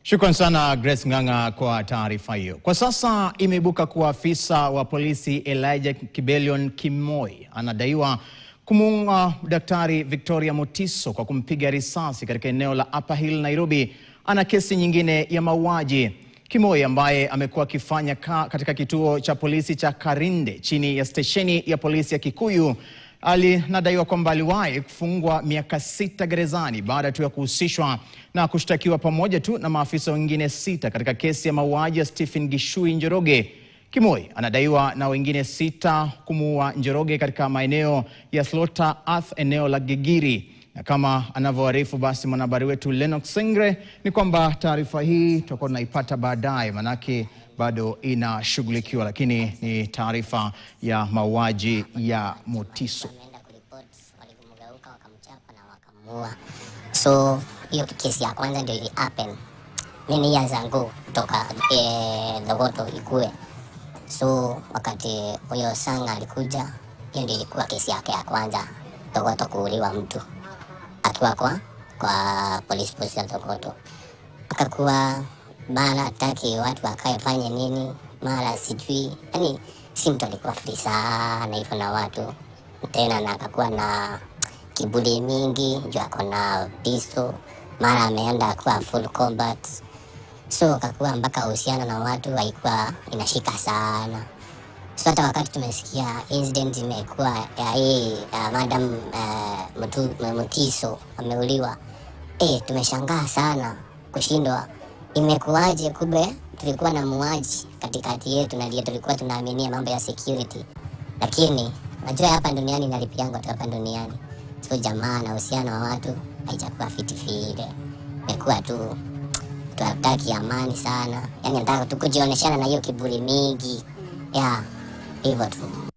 Shukran sana Grace Nganga kwa taarifa hiyo. Kwa sasa imeibuka kuwa afisa wa polisi Elijah Kibelion Kimoi anadaiwa kumuua Daktari Victoria Mutiso kwa kumpiga risasi katika eneo la Upper Hill, Nairobi. Ana kesi nyingine ya mauaji. Kimoi ambaye amekuwa akifanya katika kituo cha polisi cha Karinde chini ya stesheni ya polisi ya Kikuyu alinadaiwa kwamba aliwahi kufungwa miaka 6 gerezani baada tu ya kuhusishwa na kushtakiwa pamoja tu na maafisa wengine 6 katika kesi ya mauaji ya Stephen Gishui Njoroge. Kimoi anadaiwa na wengine 6 kumuua Njoroge katika maeneo ya Slaughter Earth eneo la Gigiri. Na kama anavyoarifu basi mwanahabari wetu Lennox Sengre ni kwamba taarifa hii tutakuwa tunaipata baadaye, manake bado inashughulikiwa, lakini ni taarifa ya mauaji ya Mutiso. So hiyo kesi ya kwanza ndio ili happen many years ago kutoka Dogoto Ikue. So wakati huyo Sanga alikuja, hiyo ndio ilikuwa kesi yake ya kwanza, Dogoto kuuliwa mtu akiwa kwa police post ya Dogoto. Akakuwa mara hataki watu wakaefanye nini, mara sijui, yani si mtu alikuwa free sana hivyo na watu tena, na akakuwa na kiburi mingi, juu ako na pisto, mara ameenda kuwa full combat. So akakuwa mpaka uhusiano na watu haikuwa inashika sana. So hata wakati tumesikia incident imekuwa ya hii Madam Mutiso ameuliwa, tumeshangaa sana kushindwa imekuwaje, kumbe tulikuwa na muuaji katikati yetu na ndiye tulikuwa tunaaminia mambo ya security. Lakini najua hapa duniani nalipianga tu hapa duniani. So jamaa na uhusiano wa watu haijakuwa fiti. Imekuwa tu tunataka amani sana. Yaani nataka tu kujioneshana na hiyo kiburi mingi. Hivyo tu.